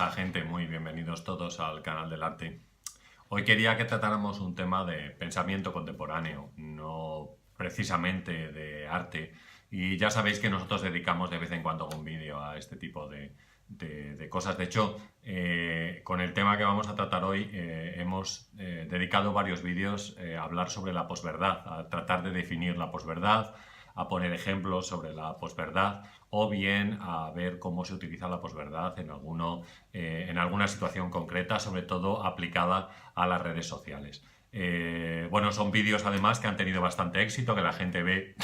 pasa, gente? Muy bienvenidos todos al canal del arte. Hoy quería que tratáramos un tema de pensamiento contemporáneo, no precisamente de arte. Y ya sabéis que nosotros dedicamos de vez en cuando un vídeo a este tipo de cosas. De hecho, con el tema que vamos a tratar hoy, hemos dedicado varios vídeos a hablar sobre la posverdad, a tratar de definir la posverdad, a poner ejemplos sobre la posverdad o bien a ver cómo se utiliza la posverdad en alguna situación concreta, sobre todo aplicada a las redes sociales. Bueno, son vídeos además que han tenido bastante éxito, que la gente ve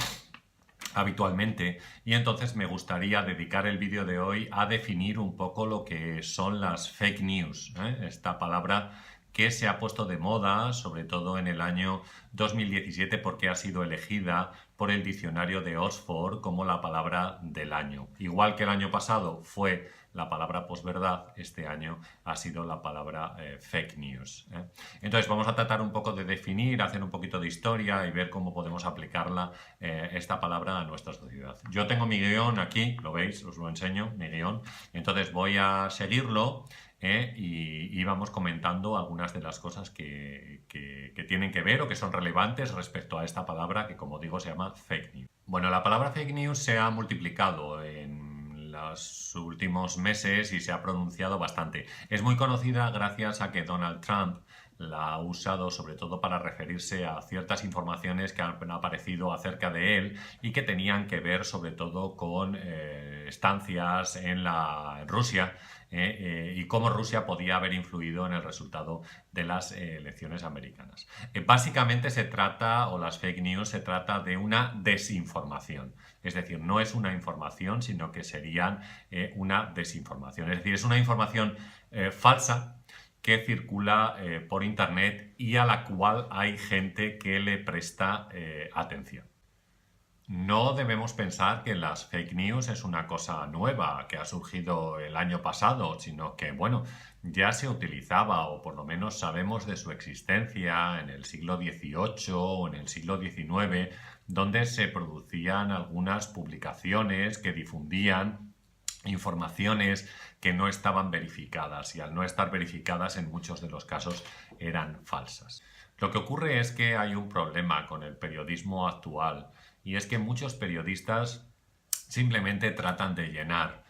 habitualmente, y entonces me gustaría dedicar el vídeo de hoy a definir un poco lo que son las fake news, esta palabra que se ha puesto de moda, sobre todo en el año 2017, porque ha sido elegida por el diccionario de Oxford como la palabra del año. Igual que el año pasado fue la palabra posverdad, este año ha sido la palabra fake news. Entonces vamos a tratar un poco de definir, hacer un poquito de historia y ver cómo podemos aplicarla, esta palabra, a nuestra sociedad. Yo tengo mi guión aquí, lo veis, os lo enseño, mi guión. Entonces voy a seguirlo y vamos comentando algunas de las cosas que tienen que ver o que son relevantes respecto a esta palabra que, como digo, se llama fake news. Bueno, la palabra fake news se ha multiplicado en los últimos meses y se ha pronunciado bastante. Es muy conocida gracias a que Donald Trump la ha usado sobre todo para referirse a ciertas informaciones que han aparecido acerca de él y que tenían que ver sobre todo con estancias en Rusia y cómo Rusia podía haber influido en el resultado de las elecciones americanas. Básicamente se trata, o las fake news, se trata de una desinformación. Es decir, no es una información, sino que serían una desinformación. Es decir, es una información falsa que circula por internet y a la cual hay gente que le presta atención. No debemos pensar que las fake news es una cosa nueva que ha surgido el año pasado, sino que, bueno, ya se utilizaba, o por lo menos sabemos de su existencia en el siglo XVIII o en el siglo XIX, donde se producían algunas publicaciones que difundían informaciones que no estaban verificadas, y al no estar verificadas en muchos de los casos eran falsas. Lo que ocurre es que hay un problema con el periodismo actual, y es que muchos periodistas simplemente tratan de llenar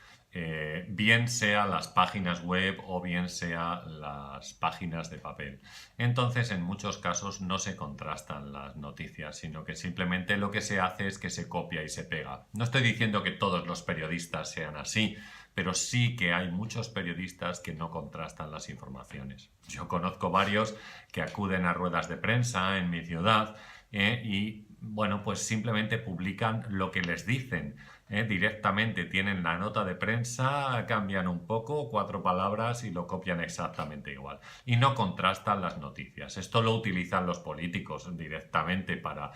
bien sea las páginas web o bien sea las páginas de papel. Entonces, en muchos casos no se contrastan las noticias, sino que simplemente lo que se hace es que se copia y se pega. No estoy diciendo que todos los periodistas sean así, pero sí que hay muchos periodistas que no contrastan las informaciones. Yo conozco varios que acuden a ruedas de prensa en mi ciudad y, bueno, pues simplemente publican lo que les dicen. Directamente tienen la nota de prensa, cambian un poco, 4 palabras y lo copian exactamente igual. Y no contrastan las noticias. Esto lo utilizan los políticos directamente para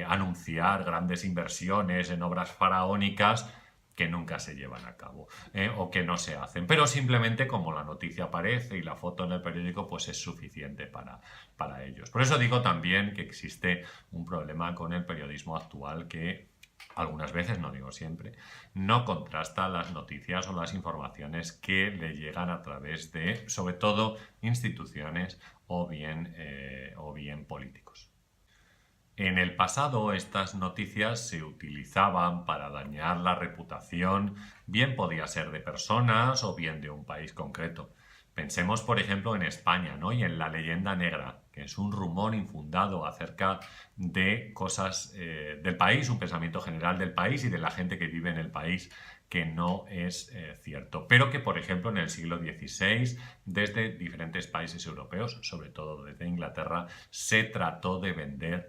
anunciar grandes inversiones en obras faraónicas que nunca se llevan a cabo o que no se hacen. Pero simplemente como la noticia aparece y la foto en el periódico, pues es suficiente para ellos. Por eso digo también que existe un problema con el periodismo actual que algunas veces, no digo siempre, no contrasta las noticias o las informaciones que le llegan a través de, sobre todo, instituciones o bien políticos. En el pasado estas noticias se utilizaban para dañar la reputación, bien podía ser de personas o bien de un país concreto. Pensemos, por ejemplo, en España, ¿no? Y en la leyenda negra, que es un rumor infundado acerca de cosas del país, un pensamiento general del país y de la gente que vive en el país, que no es cierto. Pero que, por ejemplo, en el siglo XVI, desde diferentes países europeos, sobre todo desde Inglaterra, se trató de vender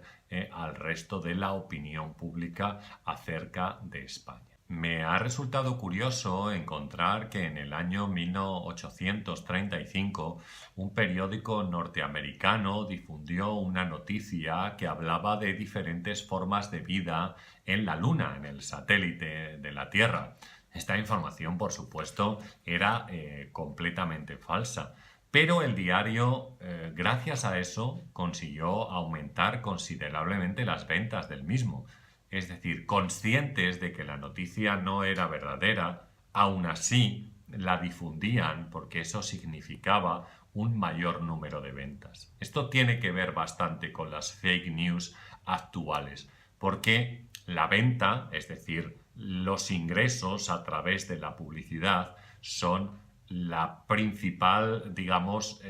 al resto de la opinión pública acerca de España. Me ha resultado curioso encontrar que en el año 1835 un periódico norteamericano difundió una noticia que hablaba de diferentes formas de vida en la Luna, en el satélite de la Tierra. Esta información, por supuesto, era completamente falsa. Pero el diario, gracias a eso, consiguió aumentar considerablemente las ventas del mismo. Es decir, conscientes de que la noticia no era verdadera, aún así la difundían porque eso significaba un mayor número de ventas. Esto tiene que ver bastante con las fake news actuales, porque la venta, es decir, los ingresos a través de la publicidad, son la principal, digamos,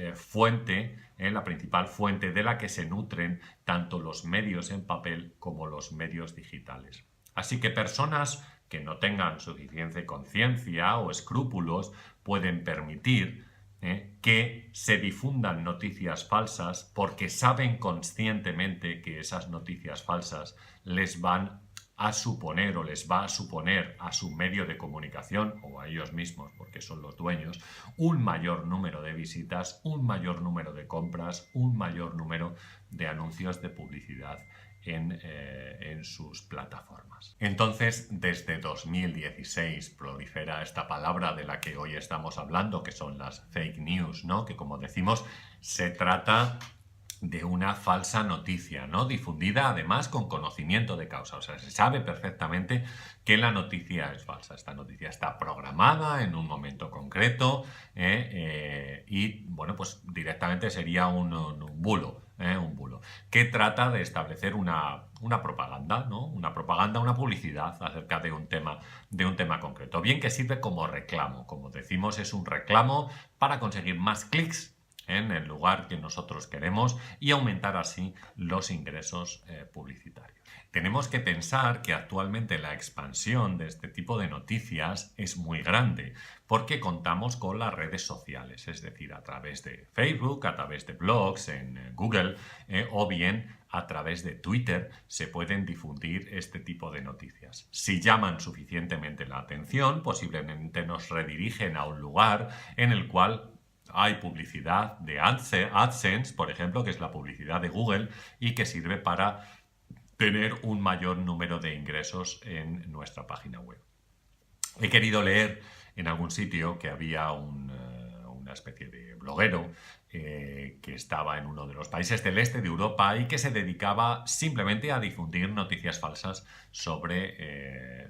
la principal fuente de la que se nutren tanto los medios en papel como los medios digitales. Así que personas que no tengan suficiente conciencia o escrúpulos pueden permitir que se difundan noticias falsas porque saben conscientemente que esas noticias falsas les van a suponer o les va a suponer a su medio de comunicación o a ellos mismos, porque son los dueños, un mayor número de visitas, un mayor número de compras, un mayor número de anuncios de publicidad en sus plataformas. Entonces, desde 2016 prolifera esta palabra de la que hoy estamos hablando, que son las fake news, ¿no? Que, como decimos, se trata de una falsa noticia, ¿no? Difundida además con conocimiento de causa. O sea, se sabe perfectamente que la noticia es falsa. Esta noticia está programada en un momento concreto y, bueno, pues directamente sería un bulo. Un bulo, que trata de establecer una propaganda, ¿no? Una propaganda, una publicidad acerca de un tema concreto. Bien que sirve como reclamo. Como decimos, es un reclamo para conseguir más clics en el lugar que nosotros queremos y aumentar así los ingresos publicitarios. Tenemos que pensar que actualmente la expansión de este tipo de noticias es muy grande porque contamos con las redes sociales, es decir, a través de Facebook, a través de blogs en Google o bien a través de Twitter se pueden difundir este tipo de noticias. Si llaman suficientemente la atención, posiblemente nos redirigen a un lugar en el cual hay publicidad de AdSense, por ejemplo, que es la publicidad de Google y que sirve para tener un mayor número de ingresos en nuestra página web. He querido leer en algún sitio que había una especie de bloguero que estaba en uno de los países del este de Europa y que se dedicaba simplemente a difundir noticias falsas sobre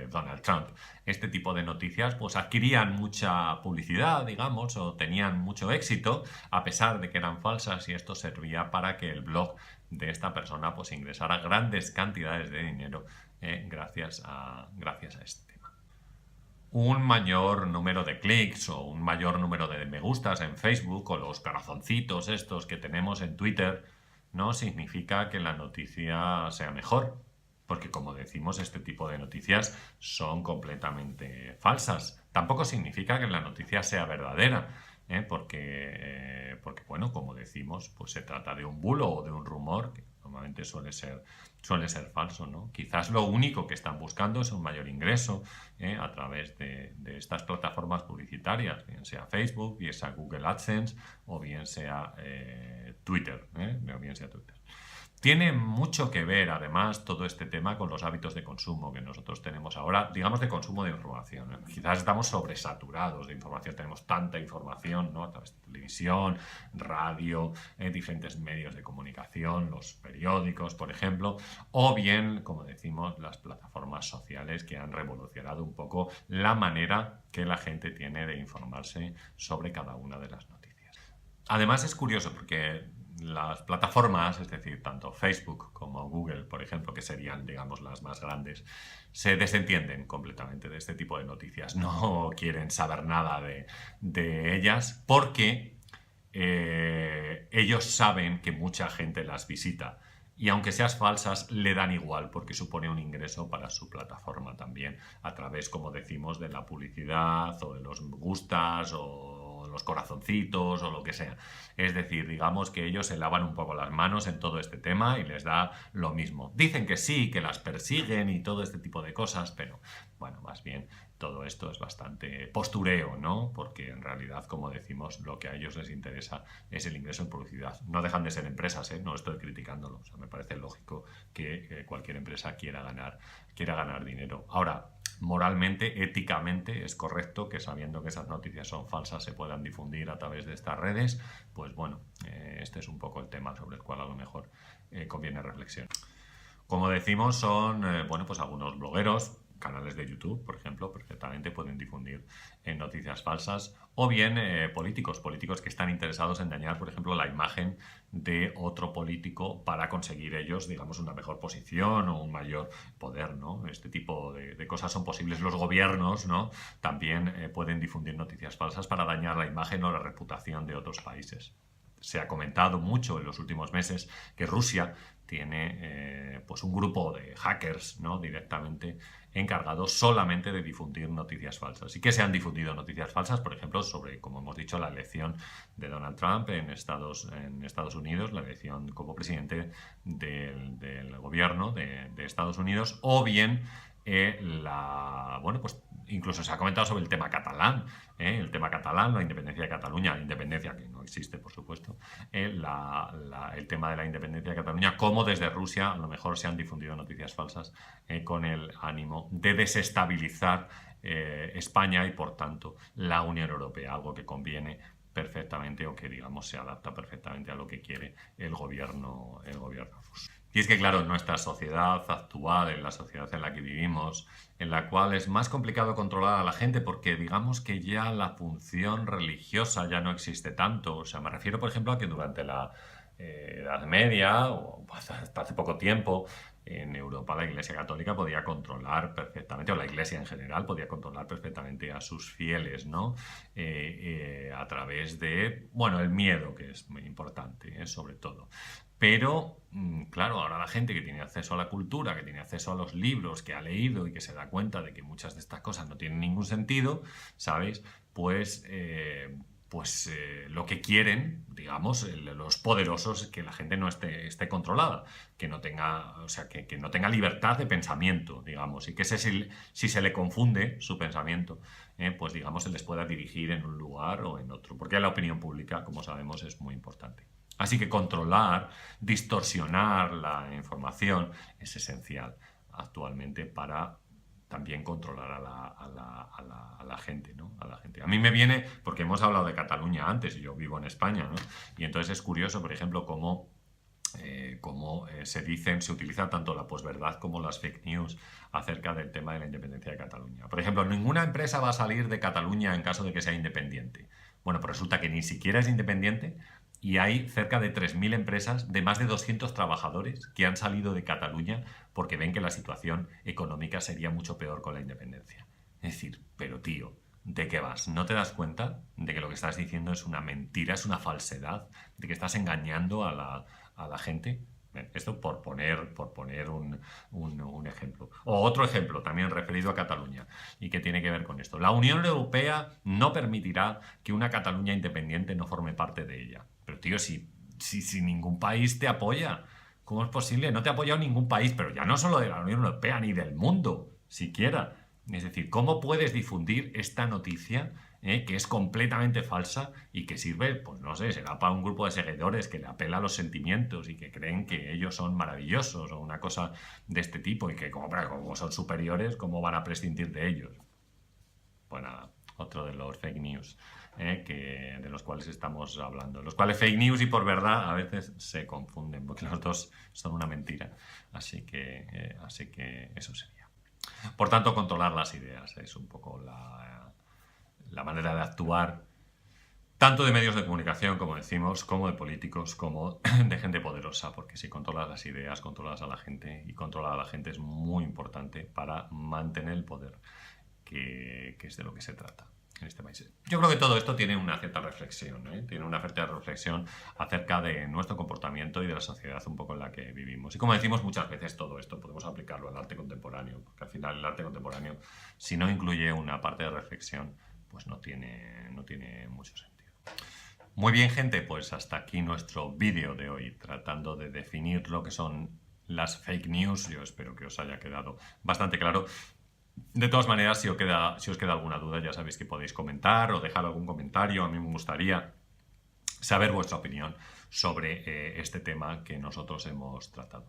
Donald Trump. Este tipo de noticias pues adquirían mucha publicidad, digamos, o tenían mucho éxito, a pesar de que eran falsas, y esto servía para que el blog de esta persona pues ingresara grandes cantidades de dinero gracias a este tema. Un mayor número de clics o un mayor número de me gustas en Facebook o los corazoncitos estos que tenemos en Twitter no significa que la noticia sea mejor, porque, como decimos, este tipo de noticias son completamente falsas. Tampoco significa que la noticia sea verdadera, porque, bueno, como decimos, pues se trata de un bulo o de un rumor que normalmente suele ser falso, ¿no? Quizás lo único que están buscando es un mayor ingreso a través de estas plataformas publicitarias, bien sea Facebook, bien sea Google AdSense o bien sea Twitter, Tiene mucho que ver, además, todo este tema con los hábitos de consumo que nosotros tenemos ahora, digamos, de consumo de información. Quizás estamos sobresaturados de información, tenemos tanta información, ¿no? A través de televisión, radio, diferentes medios de comunicación, los periódicos, por ejemplo, o bien, como decimos, las plataformas sociales que han revolucionado un poco la manera que la gente tiene de informarse sobre cada una de las noticias. Además, es curioso porque las plataformas, es decir, tanto Facebook como Google, por ejemplo, que serían, digamos, las más grandes, se desentienden completamente de este tipo de noticias. No quieren saber nada de ellas porque ellos saben que mucha gente las visita. Y aunque sean falsas, le dan igual porque supone un ingreso para su plataforma también, a través, como decimos, de la publicidad o de los me gustas o los corazoncitos o lo que sea. Es decir, digamos que ellos se lavan un poco las manos en todo este tema y les da lo mismo. Dicen que sí, que las persiguen y todo este tipo de cosas, pero bueno, más bien todo esto es bastante postureo, ¿no? Porque en realidad, como decimos, lo que a ellos les interesa es el ingreso en publicidad. No dejan de ser empresas, no estoy criticándolo. O sea, me parece lógico que cualquier empresa quiera ganar dinero. Ahora, moralmente, éticamente, es correcto que, sabiendo que esas noticias son falsas, se puedan difundir a través de estas redes. Pues bueno, este es un poco el tema sobre el cual a lo mejor conviene reflexionar. Como decimos, son, bueno, pues algunos blogueros canales de YouTube, por ejemplo, perfectamente pueden difundir noticias falsas, o bien políticos que están interesados en dañar, por ejemplo, la imagen de otro político para conseguir ellos, digamos, una mejor posición o un mayor poder, ¿no? Este tipo de cosas son posibles. Los gobiernos, ¿no?, también pueden difundir noticias falsas para dañar la imagen o la reputación de otros países. Se ha comentado mucho en los últimos meses que Rusia tiene pues un grupo de hackers, ¿no?, directamente encargados solamente de difundir noticias falsas. Y que se han difundido noticias falsas, por ejemplo, sobre, como hemos dicho, la elección de Donald Trump en Estados Unidos, la elección como presidente del gobierno de Estados Unidos, o bien bueno, pues incluso se ha comentado sobre el tema catalán, la independencia de Cataluña, independencia que no existe, por supuesto, el tema de la independencia de Cataluña, cómo desde Rusia a lo mejor se han difundido noticias falsas con el ánimo de desestabilizar España y, por tanto, la Unión Europea, algo que conviene perfectamente o que, digamos, se adapta perfectamente a lo que quiere el gobierno ruso. Y es que, claro, en nuestra sociedad actual, en la sociedad en la que vivimos, en la cual es más complicado controlar a la gente porque digamos que ya la función religiosa ya no existe tanto. O sea, me refiero, por ejemplo, a que durante la Edad Media o hasta hace poco tiempo, en Europa la Iglesia Católica podía controlar perfectamente, o la Iglesia en general podía controlar perfectamente a sus fieles, ¿no? A través de, bueno, el miedo, que es muy importante, sobre todo. Pero, claro, ahora la gente que tiene acceso a la cultura, que tiene acceso a los libros, que ha leído y que se da cuenta de que muchas de estas cosas no tienen ningún sentido, ¿sabéis? Pues lo que quieren, digamos, los poderosos, es que la gente no esté controlada, que no tenga, o sea, que no tenga libertad de pensamiento, digamos, y que si se le confunde su pensamiento, pues digamos, se les pueda dirigir en un lugar o en otro, porque la opinión pública, como sabemos, es muy importante. Así que controlar, distorsionar la información es esencial actualmente para también controlar a la gente, ¿no? A la gente. A mí me viene, porque hemos hablado de Cataluña antes, y yo vivo en España, ¿no? Y entonces es curioso, por ejemplo, cómo se utiliza tanto la posverdad como las fake news acerca del tema de la independencia de Cataluña. Por ejemplo, ninguna empresa va a salir de Cataluña en caso de que sea independiente. Bueno, pues resulta que ni siquiera es independiente y hay cerca de 3.000 empresas de más de 200 trabajadores que han salido de Cataluña porque ven que la situación económica sería mucho peor con la independencia. Es decir, pero tío, ¿de qué vas? ¿No te das cuenta de que lo que estás diciendo es una mentira, es una falsedad, de que estás engañando a la gente? Esto por poner un ejemplo. O otro ejemplo, también referido a Cataluña, y que tiene que ver con esto. La Unión Europea no permitirá que una Cataluña independiente no forme parte de ella. Pero tío, si ningún país te apoya, ¿cómo es posible? No te ha apoyado ningún país, pero ya no solo de la Unión Europea, ni del mundo, siquiera. Es decir, ¿cómo puedes difundir esta noticia que es completamente falsa y que sirve, pues no sé, será para un grupo de seguidores que le apela a los sentimientos y que creen que ellos son maravillosos o una cosa de este tipo y que como son superiores, ¿cómo van a prescindir de ellos? Pues nada, otro de los fake news de los cuales estamos hablando. Los cuales fake news y por verdad a veces se confunden porque los dos son una mentira. Así que eso sería. Por tanto, controlar las ideas es un poco la manera de actuar tanto de medios de comunicación, como decimos, como de políticos, como de gente poderosa, porque si controlas las ideas, controlas a la gente, y controlar a la gente es muy importante para mantener el poder, que es de lo que se trata en este país. Yo creo que todo esto tiene una cierta reflexión, tiene una cierta reflexión acerca de nuestro comportamiento y de la sociedad un poco en la que vivimos. Y como decimos muchas veces, todo esto podemos aplicarlo al arte contemporáneo, porque al final el arte contemporáneo, si no incluye una parte de reflexión, pues no tiene mucho sentido. Muy bien, gente, pues hasta aquí nuestro vídeo de hoy, tratando de definir lo que son las fake news. Yo espero que os haya quedado bastante claro. De todas maneras, si os queda alguna duda, ya sabéis que podéis comentar o dejar algún comentario. A mí me gustaría saber vuestra opinión sobre este tema que nosotros hemos tratado.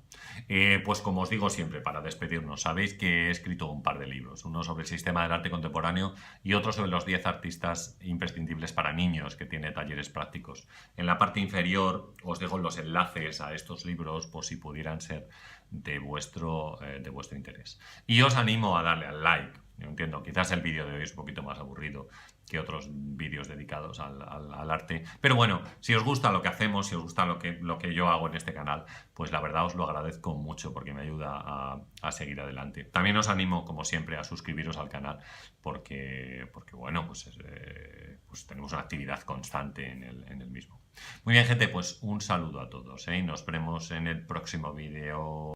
Pues como os digo siempre, para despedirnos, sabéis que he escrito un par de libros, uno sobre el sistema del arte contemporáneo y otro sobre los 10 artistas imprescindibles para niños, que tiene talleres prácticos. En la parte inferior os dejo los enlaces a estos libros por si pudieran ser de vuestro interés. Y os animo a darle al like. Yo entiendo, quizás el vídeo de hoy es un poquito más aburrido que otros vídeos dedicados al arte. Pero bueno, si os gusta lo que hacemos, si os gusta lo que yo hago en este canal, pues la verdad os lo agradezco mucho porque me ayuda a seguir adelante. También os animo, como siempre, a suscribiros al canal porque bueno, pues tenemos una actividad constante en el mismo. Muy bien, gente, pues un saludo a todos, ¿eh? Y nos vemos en el próximo vídeo.